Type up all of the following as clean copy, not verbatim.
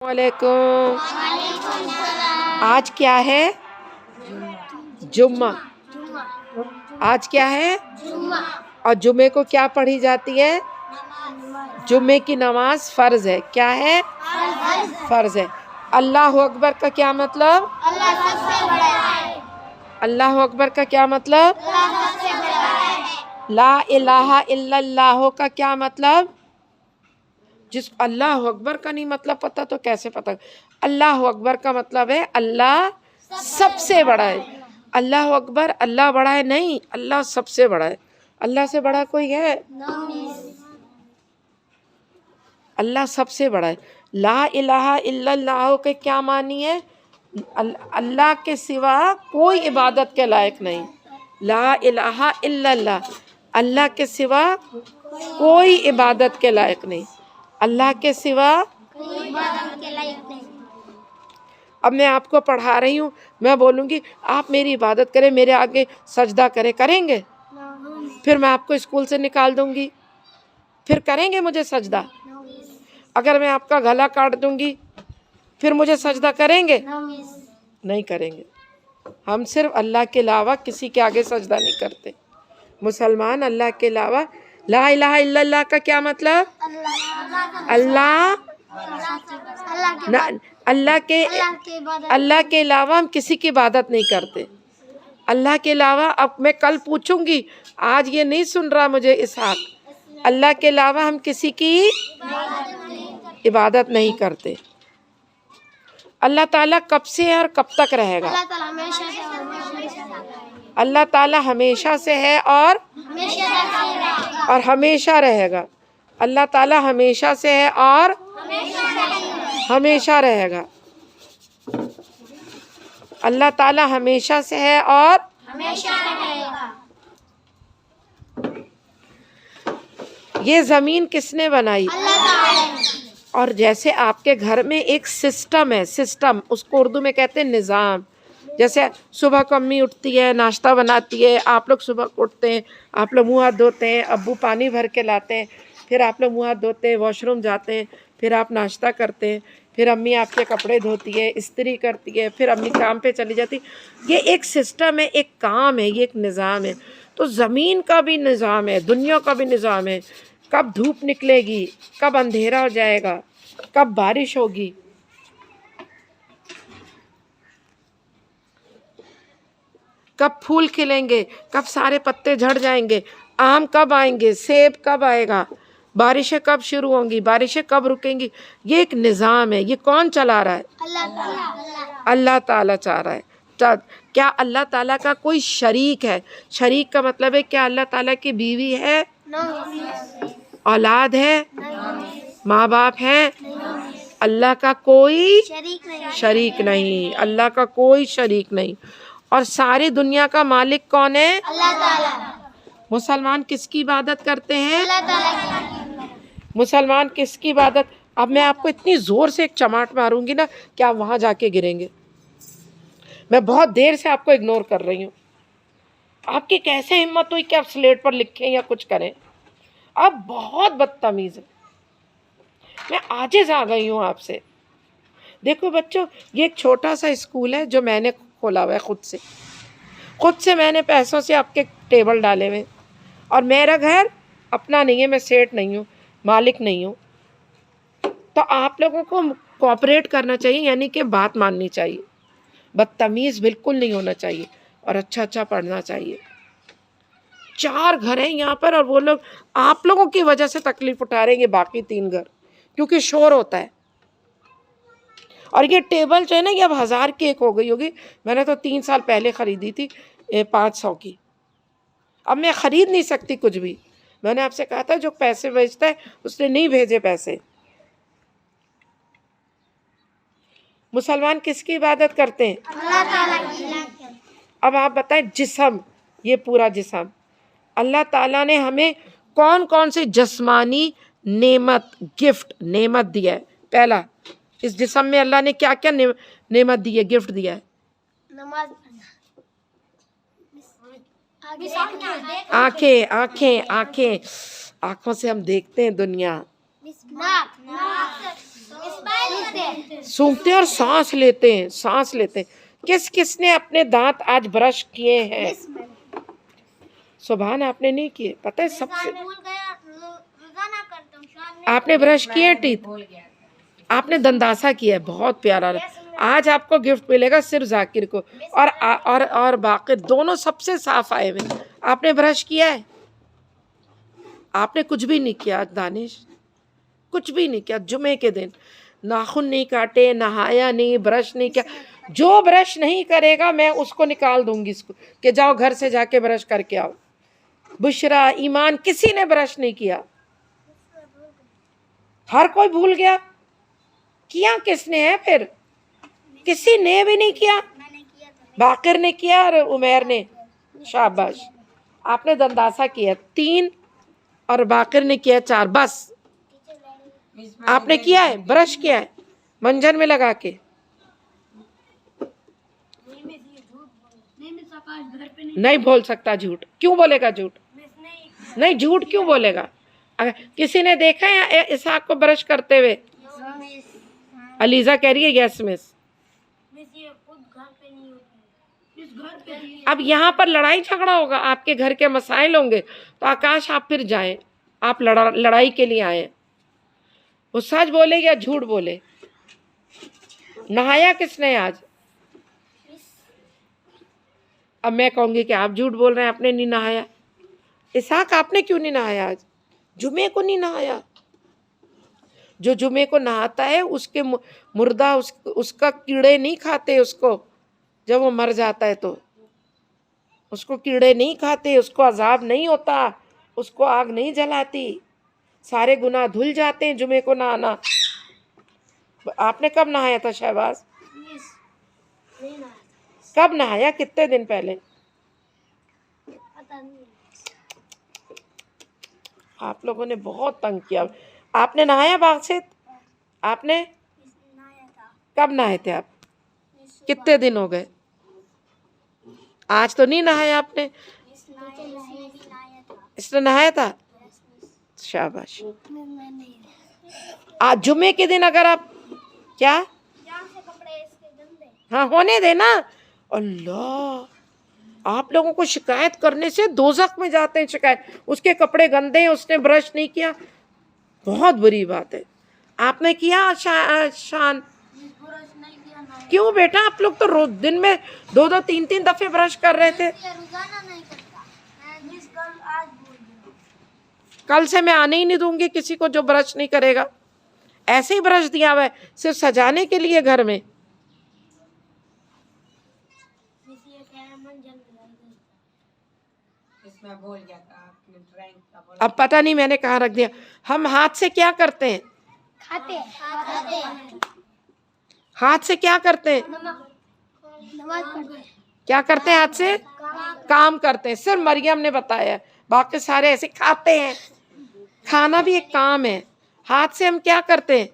वालेकुम। आज क्या है? जुम्मा। आज क्या है? और जुम्मे को क्या पढ़ी जाती है? जुम्मे की नमाज फर्ज है। क्या है? फर्ज है। अल्लाह अकबर का क्या मतलब? अल्लाह अकबर का क्या मतलब? ला इलाहा इल्लल्लाह का क्या मतलब? जिस अल्लाह अकबर का नहीं मतलब पता तो कैसे पता? अल्लाह अकबर का मतलब है अल्लाह सबसे बड़ा है। अल्लाह अकबर, अल्लाह बड़ा है नहीं, अल्लाह सबसे बड़ा है। अल्लाह से बड़ा कोई है? अल्लाह सबसे बड़ा है। ला इलाहा इल्लल्लाह के क्या मानी है? अल्लाह के सिवा कोई इबादत के लायक नहीं। ला इलाहा इल्लल्लाह, अल्लाह के सिवा कोई इबादत के लायक नहीं। अल्लाह के सिवा अब मैं आपको पढ़ा रही हूँ, मैं बोलूँगी आप मेरी इबादत करें, मेरे आगे सजदा करें, करेंगे? फिर मैं आपको स्कूल से निकाल दूँगी, फिर करेंगे मुझे सजदा? अगर मैं आपका गला काट दूँगी फिर मुझे सजदा करेंगे? नहीं करेंगे। हम सिर्फ अल्लाह के अलावा किसी के आगे सजदा नहीं करते। मुसलमान अल्लाह के अलावा, ला इलाहा इल्लल्लाह का क्या मतलब? अल्लाह अल्लाह के अलावा हम किसी की इबादत नहीं करते। अल्लाह के अलावा, अब मैं कल पूछूंगी, आज ये नहीं सुन रहा मुझे इसहाक, अल्लाह के अलावा हम किसी की इबादत नहीं करते। अल्लाह ताला कब से है और कब तक रहेगा? अल्लाह ताला हमेशा से है और हमेशा रहेगा। अल्लाह ताला हमेशा से है और हमेशा रहेगा। अल्लाह ताला हमेशा से है और हमेशा रहेगा। ये जमीन किसने बनाई? और जैसे आपके घर में एक सिस्टम है, सिस्टम उसको उर्दू में कहते हैं निज़ाम। जैसे सुबह को अम्मी उठती है, नाश्ता बनाती है, आप लोग सुबह उठते हैं, आप लोग मुँह हाथ धोते हैं, अब्बू पानी भर के लाते हैं, फिर आप लोग मुँह हाथ धोते हैं, वॉशरूम जाते हैं, फिर आप नाश्ता करते हैं, फिर अम्मी आपके कपड़े धोती है, इस्त्री करती है, फिर अम्मी काम पे चली जाती। ये एक सिस्टम है, एक काम है, ये एक निज़ाम है। तो ज़मीन का भी निज़ाम है, दुनिया का भी निज़ाम है। कब धूप निकलेगी, कब अंधेरा हो जाएगा, कब बारिश होगी, कब फूल खिलेंगे, कब सारे पत्ते झड़ जाएंगे, आम कब आएंगे, सेब कब आएगा, बारिशें कब शुरू होंगी, बारिशें कब रुकेंगी, ये एक निज़ाम है। ये कौन चला रहा है? अल्लाह ताला चला रहा है। क्या अल्लाह ताला का कोई शरीक है? शरीक का मतलब है क्या अल्लाह ताला की बीवी है? औलाद है? माँ बाप है? अल्लाह का कोई शरीक नहीं। अल्लाह का कोई शरीक नहीं। और सारी दुनिया का मालिक कौन है? अल्लाह ताला। मुसलमान किसकी इबादत करते हैं? अल्लाह ताला की। मुसलमान किसकी इबादत? अब मैं आपको इतनी जोर से एक चमाट मारूंगी ना कि आप वहां जाके गिरेंगे। मैं बहुत देर से आपको इग्नोर कर रही हूँ। आपकी कैसे हिम्मत हुई कि आप स्लेट पर लिखें या कुछ करें? आप बहुत बदतमीज है। मैं आजिज़ आ गई हूँ आपसे। देखो बच्चों, ये एक छोटा सा स्कूल है जो मैंने खोला हुआ है खुद से मैंने पैसों से आपके टेबल डाले हुए, और मेरा घर अपना नहीं है, मैं सेठ नहीं हूँ, मालिक नहीं हूँ। तो आप लोगों को कोऑपरेट करना चाहिए, यानी कि बात माननी चाहिए। बदतमीज़ बिल्कुल नहीं होना चाहिए और अच्छा पढ़ना चाहिए। 4 घर हैं यहाँ पर और वो लोग आप लोगों की वजह से तकलीफ उठा रहे हैं, बाकी 3 घर, क्योंकि शोर होता है। और ये टेबल जो है ना, ये अब 1000 की एक हो गई होगी। मैंने तो 3 साल पहले ख़रीदी थी 500 की। अब मैं ख़रीद नहीं सकती कुछ भी। मैंने आपसे कहा था जो पैसे भेजता है उसने नहीं भेजे पैसे। मुसलमान किसकी इबादत करते हैं? अल्लाह ताला की। अब आप बताएं, जिस्म, ये पूरा जिस्म अल्लाह ताला ने हमें कौन कौन से जिस्मानी नेमत, गिफ्ट, नेमत दिया है? पहला, इस जिस्म में अल्लाह ने क्या क्या नेमत दी है, गिफ्ट दिया है? आंखें आंखें आंखें, आंखों से हम देखते हैं दुनिया। सूंघते हैं और सांस लेते हैं, सांस लेते हैं। किस किसने अपने दांत आज ब्रश किए हैं? सुभान, आपने नहीं किए? पता है सबसे आपने ब्रश किए टीथ, आपने दंदासा किया है, बहुत प्यारा। आज आपको गिफ्ट मिलेगा सिर्फ जाकिर को और बाकिर, दोनों सबसे साफ आए हुए। आपने ब्रश किया है? आपने कुछ भी नहीं किया दानिश, कुछ भी नहीं किया। जुमे के दिन नाखून नहीं काटे, नहाया नहीं, ब्रश नहीं किया। जो ब्रश नहीं करेगा मैं उसको निकाल दूंगी इसको कि जाओ घर से जाके ब्रश करके आओ। बुशरा, ईमान, किसी ने ब्रश नहीं किया। हर कोई भूल गया। किया किसने है फिर? किसी ने भी नहीं किया। बाकिर ने किया और उमैर ने। शाबाश, आपने दंदासा किया 3 और बाकिर ने किया 4। बस आपने किया है, ब्रश किया है मंजन में लगा के। नहीं बोल सकता झूठ। क्यों बोलेगा झूठ? नहीं, झूठ क्यों बोलेगा? अगर किसी ने देखा है इसहाक को ब्रश करते हुए? अलीजा कह रही है यस मिस। अब यहाँ पर लड़ाई झगड़ा होगा, आपके घर के मसाइल होंगे, तो आकाश आप फिर जाएं। आप लड़ाई के लिए आए। वो सच बोले या झूठ बोले? नहाया किसने आज? अब मैं कहूंगी कि आप झूठ बोल रहे हैं, आपने नहीं नहाया। इसहाक, आपने क्यों नहीं नहाया आज? जुमे को नहीं नहाया। जो जुमे को नहाता है उसके मुर्दा उसका कीड़े नहीं खाते उसको। जब वो मर जाता है तो उसको कीड़े नहीं खाते, उसको अजाब नहीं होता, उसको आग नहीं जलाती, सारे गुनाह धुल जाते हैं जुमे को नहाना। आपने कब नहाया था शहबाज? कब नहाया? कितने दिन पहले? आप लोगों ने बहुत तंग किया। आपने नहाया बाग से? आपने कब नहाए थे आप? कितने दिन हो गए? आज तो नहीं नहाया आपने? इसने नहाया था। शाबाश। आज जुमे के दिन अगर आप क्या, हाँ होने देना। अल्लाह, आप लोगों को शिकायत करने से दोज़ख में जाते हैं। शिकायत, उसके कपड़े गंदे हैं, उसने ब्रश नहीं किया, बहुत बुरी बात है। आपने किया शान? क्यों बेटा, आप लोग तो रोज दिन में 2-2, 3-3 दफे ब्रश कर रहे थे। कल से मैं आने ही नहीं दूंगी किसी को जो ब्रश नहीं करेगा। ऐसे ही ब्रश दिया हुआ है सिर्फ सजाने के लिए घर में। अब पता नहीं मैंने कहाँ रख दिया। हम हाथ से क्या करते हैं? खाते। हाथ से क्या करते हैं? क्या करते हैं हाथ से? काम करते हैं। सिर्फ मरियम ने बताया, बाकी सारे ऐसे खाते हैं। खाना भी एक काम है। हाथ से हम क्या करते हैं?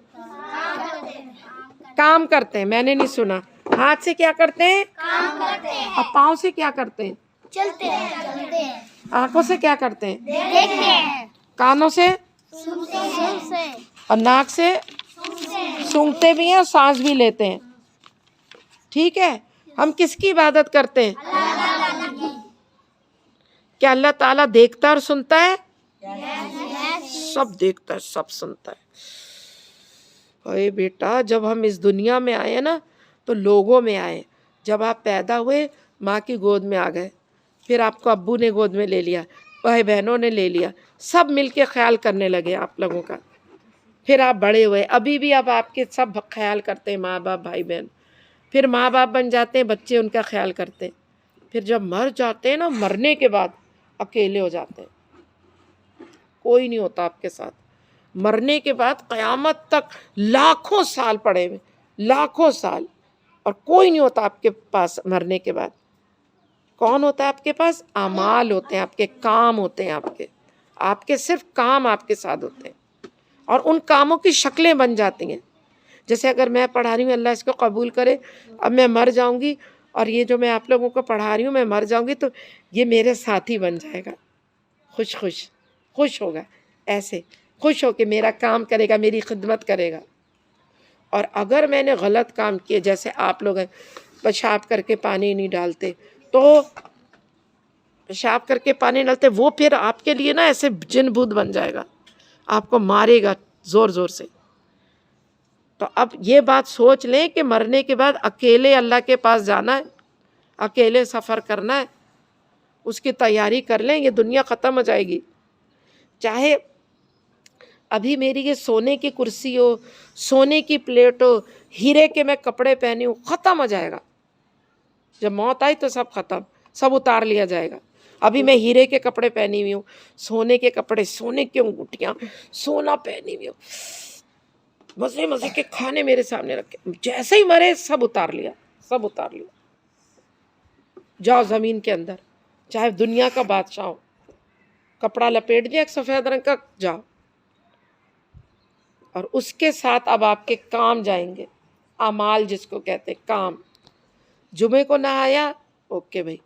काम करते हैं। मैंने नहीं सुना। हाथ से क्या करते हैं? काम करते हैं। और पाँव से क्या करते हैं? चलते हैं। आंखों से क्या करते हैं? देखते हैं। कानों से? सुनते हैं। और नाक से? सूंघते भी हैं और सांस भी लेते हैं। ठीक है। हम किसकी इबादत करते हैं? क्या अल्लाह ताला देखता और सुनता है? सब देखता है, सब सुनता है। अरे बेटा, जब हम इस दुनिया में आए ना तो लोगों में आए। जब आप पैदा हुए माँ की गोद में आ गए, फिर आपको अब्बू ने गोद में ले लिया, भाई बहनों ने ले लिया, सब मिलके ख्याल करने लगे आप लोगों का। फिर आप बड़े हुए, अभी भी अब आपके सब ख्याल करते हैं माँ बाप भाई बहन। फिर माँ बाप बन जाते हैं, बच्चे उनका ख्याल करते हैं। फिर जब मर जाते हैं ना, मरने के बाद अकेले हो जाते हैं, कोई नहीं होता आपके साथ। मरने के बाद क़यामत तक लाखों साल पड़े हुए, लाखों साल, और कोई नहीं होता आपके पास मरने के बाद। कौन होता है आपके पास? आमाल होते हैं, आपके काम होते हैं, आपके सिर्फ काम आपके साथ होते हैं, और उन कामों की शक्लें बन जाती हैं। जैसे अगर मैं पढ़ा रही हूँ, अल्लाह इसको कबूल करे, अब मैं मर जाऊँगी और ये जो मैं आप लोगों को पढ़ा रही हूँ मैं मर जाऊँगी, तो ये मेरे साथी बन जाएगा। खुश होगा, ऐसे खुश हो के मेरा काम करेगा, मेरी खिदमत करेगा। और अगर मैंने गलत काम किए, जैसे आप लोग हैं पेशाब करके पानी नहीं डालते, तो पेशाब करके पानी डालते, वो फिर आपके लिए ना ऐसे जिन भूत बन जाएगा, आपको मारेगा ज़ोर ज़ोर से। तो अब ये बात सोच लें कि मरने के बाद अकेले अल्लाह के पास जाना है, अकेले सफ़र करना है, उसकी तैयारी कर लें, ये दुनिया ख़त्म हो जाएगी। चाहे अभी मेरी ये सोने की कुर्सी हो, सोने की प्लेट हो, हीरे के मैं कपड़े पहनी हूँ, ख़त्म हो जाएगा। जब मौत आई तो सब ख़त्म, सब उतार लिया जाएगा। अभी मैं हीरे के कपड़े पहनी हुई हूँ, सोने के कपड़े, सोने की अंगूठियाँ, सोना पहनी हुई हूँ, मज़े मज़े के खाने मेरे सामने रखे, जैसे ही मरे सब उतार लिया, सब उतार लिया। जाओ ज़मीन के अंदर, चाहे दुनिया का बादशाह हो, कपड़ा लपेट दिया एक सफ़ेद रंग का, जाओ। और उसके साथ अब आपके काम जाएंगे, अमाल जिसको कहते हैं, काम। जुमे को नहाया, ओके भाई,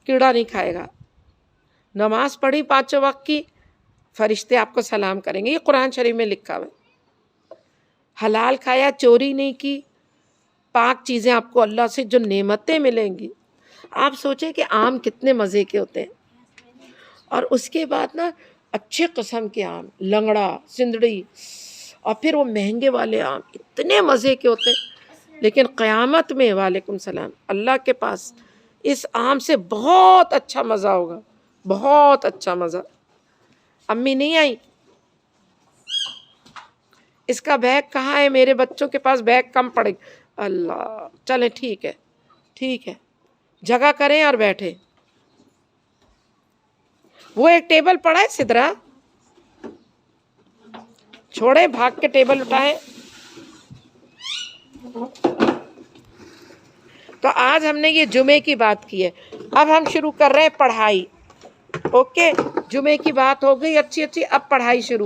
कीड़ा नहीं खाएगा। नमाज पढ़ी 5 वक्त की, फरिश्ते आपको सलाम करेंगे, ये कुरान शरीफ में लिखा हुआ है। हलाल खाया, चोरी नहीं की, पाक चीज़ें आपको अल्लाह से जो नेमतें मिलेंगी। आप सोचें कि आम कितने मज़े के होते हैं, और उसके बाद ना अच्छे किस्म के आम, लंगड़ा, सिंदड़ी, और फिर वो महंगे वाले आम इतने मज़े के होते हैं। लेकिन क़यामत में, वालेकुम सलाम, अल्लाह के पास इस आम से बहुत अच्छा मज़ा होगा, बहुत अच्छा मज़ा। अम्मी नहीं आई, इसका बैग कहाँ है, मेरे बच्चों के पास बैग कम पड़े, अल्लाह, चले ठीक है, ठीक है, जगह करें और बैठे। वो एक टेबल पड़ा है सिदरा, छोड़े, भाग के टेबल उठाए। तो आज हमने ये जुमे की बात की है, अब हम शुरू कर रहे हैं पढ़ाई। ओके, जुमे की बात हो गई अच्छी अच्छी, अब पढ़ाई शुरू।